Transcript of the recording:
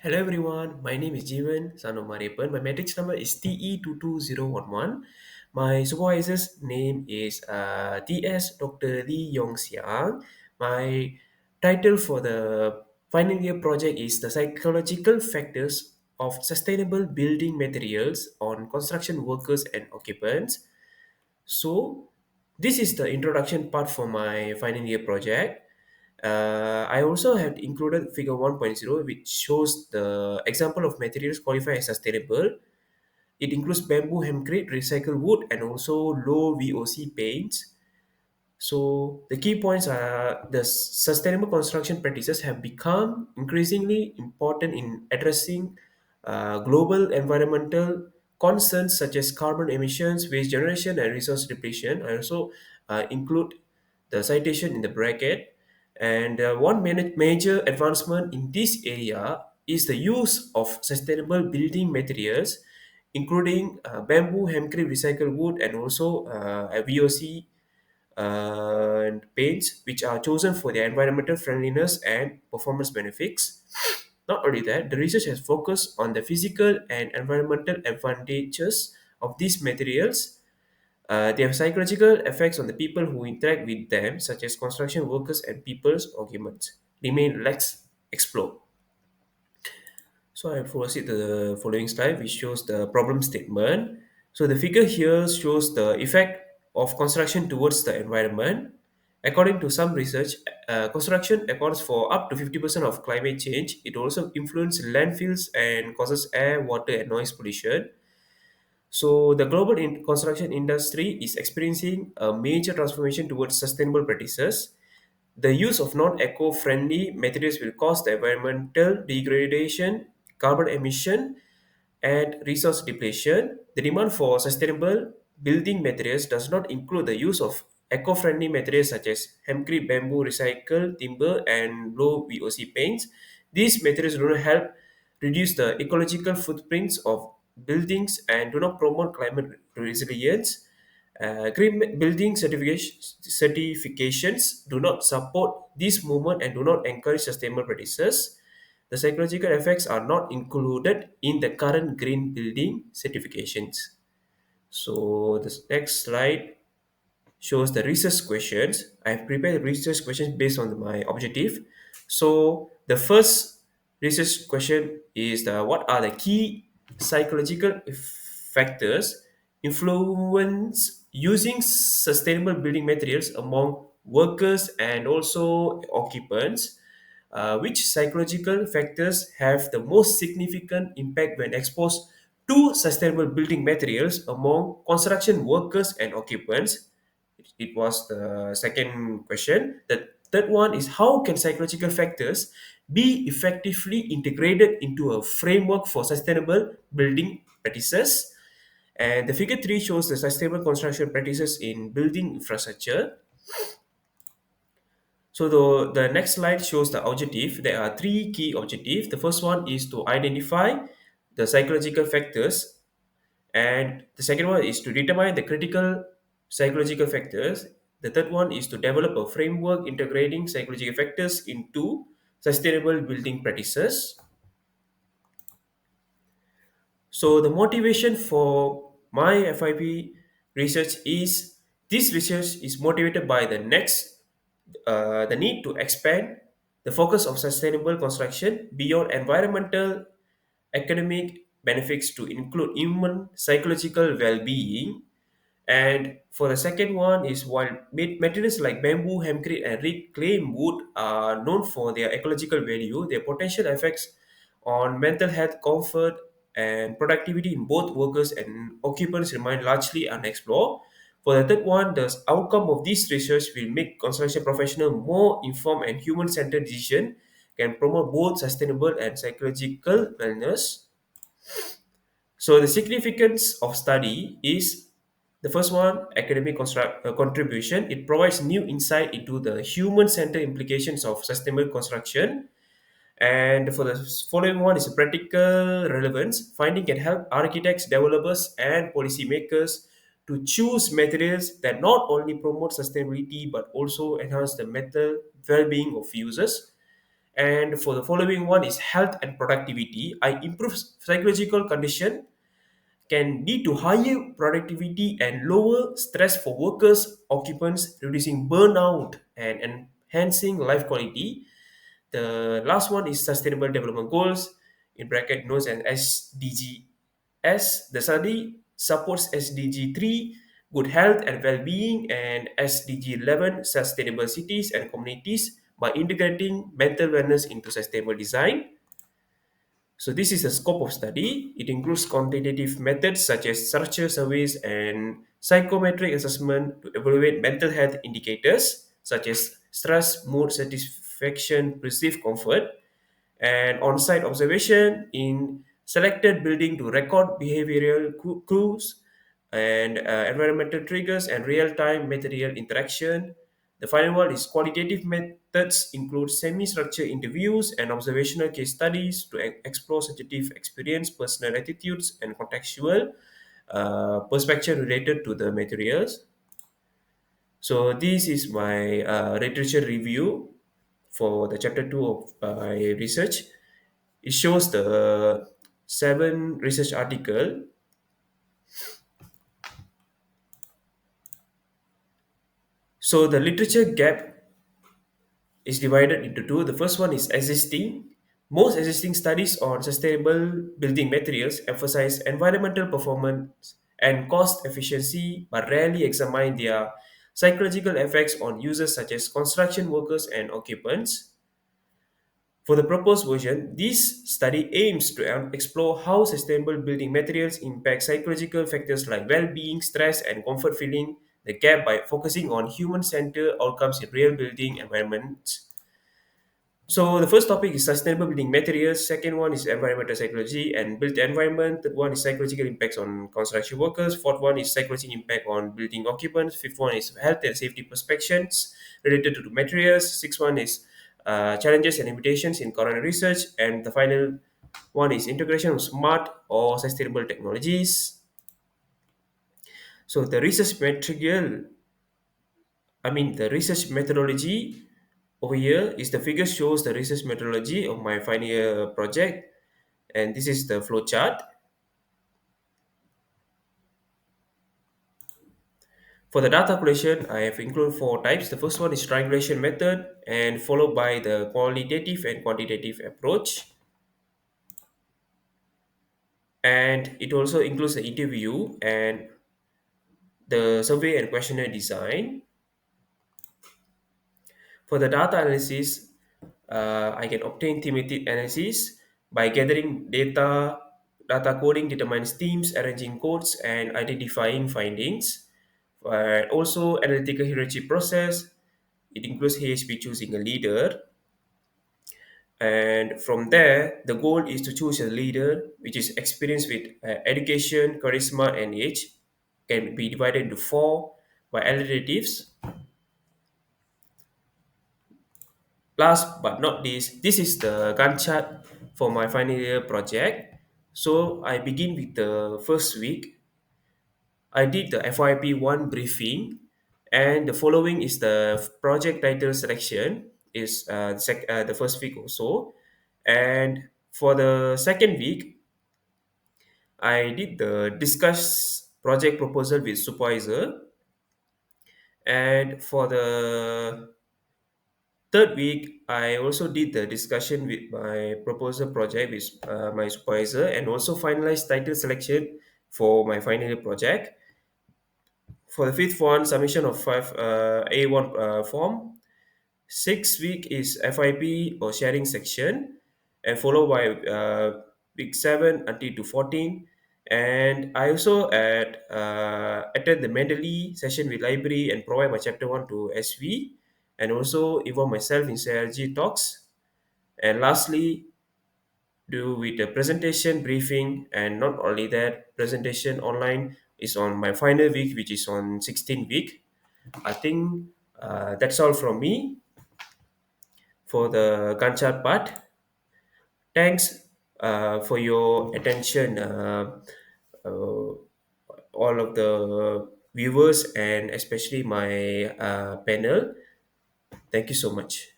Hello everyone, my name is Jeevan, son of Mariappen. My matrix number is TE22011. My supervisor's name is TS Dr. Yong Siang. My title for the final year project is the psychological factors of sustainable building materials on construction workers and occupants. So, this is the introduction part for my final year project. I also have included figure 1.0, which shows the example of materials qualified as sustainable. It includes bamboo, hempcrete, recycled wood, and also low VOC paints. So the key points are the sustainable construction practices have become increasingly important in addressing global environmental concerns such as carbon emissions, waste generation, and resource depletion. I also include the citation in the bracket. And one major advancement in this area is the use of sustainable building materials, including bamboo, hempcrete, recycled wood, and also VOC and paints, which are chosen for their environmental friendliness and performance benefits. Not only that, the research has focused on the physical and environmental advantages of these materials. They have psychological effects on the people who interact with them, such as construction workers and people's arguments. Remain let's explore. So I proceed to the following slide, which shows the problem statement. So the figure here shows the effect of construction towards the environment. According to some research, construction accounts for up to 50% of climate change. It also influences landfills and causes air, water, and noise pollution. So the global construction industry is experiencing a major transformation towards sustainable practices. The use of non-eco-friendly materials will cause the environmental degradation, carbon emission, and resource depletion. The demand for sustainable building materials does not include the use of eco-friendly materials such as hempcrete, bamboo, recycled timber, and low VOC paints. These materials do not help reduce the ecological footprints of buildings and do not promote climate resilience. Green building certifications do not support this movement and do not encourage sustainable practices. The psychological effects are not included in the current green building certifications. So this next slide shows the research questions. I have prepared research questions based on my objective. So the first research question is what are the key psychological factors influence using sustainable building materials among workers and also occupants? Which psychological factors have the most significant impact when exposed to sustainable building materials among construction workers and occupants? It was the second question. The third one is how can psychological factors be effectively integrated into a framework for sustainable building practices? And the figure 3 shows the sustainable construction practices in building infrastructure. So the next slide shows the objective. There are three key objectives. The first one is to identify the psychological factors, and the second one is to determine the critical psychological factors. The third one is to develop a framework integrating psychological factors into sustainable building practices. So the motivation for my FIP research is this research is motivated by the need to expand the focus of sustainable construction beyond environmental academic benefits to include human psychological well-being. And for the second one is while materials like bamboo, hempcrete, and reclaimed wood are known for their ecological value, their potential effects on mental health, comfort, and productivity in both workers and occupants remain largely unexplored. For the third one, the outcome of this research will make construction professionals more informed and human-centered decision can promote both sustainable and psychological wellness. So the significance of study is the first one, academic contribution. It provides new insight into the human-centered implications of sustainable construction. And for the following one is practical relevance. Finding can help architects, developers, and policymakers to choose materials that not only promote sustainability but also enhance the mental well-being of users. And for the following one is health and productivity. I improve psychological condition can lead to higher productivity and lower stress for workers, occupants, reducing burnout and enhancing life quality. The last one is Sustainable Development Goals, in bracket known as SDGs. The study supports SDG 3, good health and well-being, and SDG 11, sustainable cities and communities, by integrating mental wellness into sustainable design. So this is the scope of study. It includes quantitative methods such as structure surveys and psychometric assessment to evaluate mental health indicators such as stress, mood, satisfaction, perceived comfort, and on-site observation in selected building to record behavioral cues and environmental triggers and real-time material interaction. The final one is qualitative methods include semi-structured interviews and observational case studies to explore subjective experience, personal attitudes, and contextual perspective related to the materials. So this is my literature review for the chapter 2 of my research. It shows the seven research article. So the literature gap is divided into two. The first one is existing. Most existing studies on sustainable building materials emphasize environmental performance and cost efficiency, but rarely examine their psychological effects on users such as construction workers and occupants. For the proposed version, this study aims to explore how sustainable building materials impact psychological factors like well-being, stress, and comfort, filling the gap by focusing on human-centered outcomes in real building environments. So the first topic is sustainable building materials. Second one is environmental psychology and built environment. Third one is psychological impacts on construction workers. Fourth one is psychological impact on building occupants. Fifth one is health and safety perspectives related to the materials. Sixth one is challenges and limitations in current research. And the final one is integration of smart or sustainable technologies. So the research methodology over here is the figure shows the research methodology of my final year project, and this is the flow chart. For the data collection, I have included four types. The first one is triangulation method, and followed by the qualitative and quantitative approach. And it also includes the interview and the survey and questionnaire design. For the data analysis, I can obtain thematic analysis by gathering data coding determines themes, arranging codes, and identifying findings. Also, analytical hierarchy process. It includes HSP choosing a leader. And from there, the goal is to choose a leader which is experienced with education, charisma, and age. Can be divided into four by alternatives. Last but not least, this is the Gantt chart for my final year project. So I begin with the first week. I did the FYP 1 briefing, and the following is the project title selection, is the first week or so. And for the second week, I did the discuss project proposal with supervisor. And for the third week, I also did the discussion with my proposal project with my supervisor, and also finalized title selection for my final year project. For the fifth one, submission of five A1 form. 6 week is FIP or sharing section, and followed by week 7 until to 14. And I also attend the Mendeley session with library and provide my chapter 1 to SV, and also involve myself in CRG talks. And lastly, do with the presentation briefing, and not only that, presentation online is on my final week, which is on 16th week. I think that's all from me for the Gantt part. Thanks for your attention, uh, all of the viewers, and especially my panel. Thank you so much.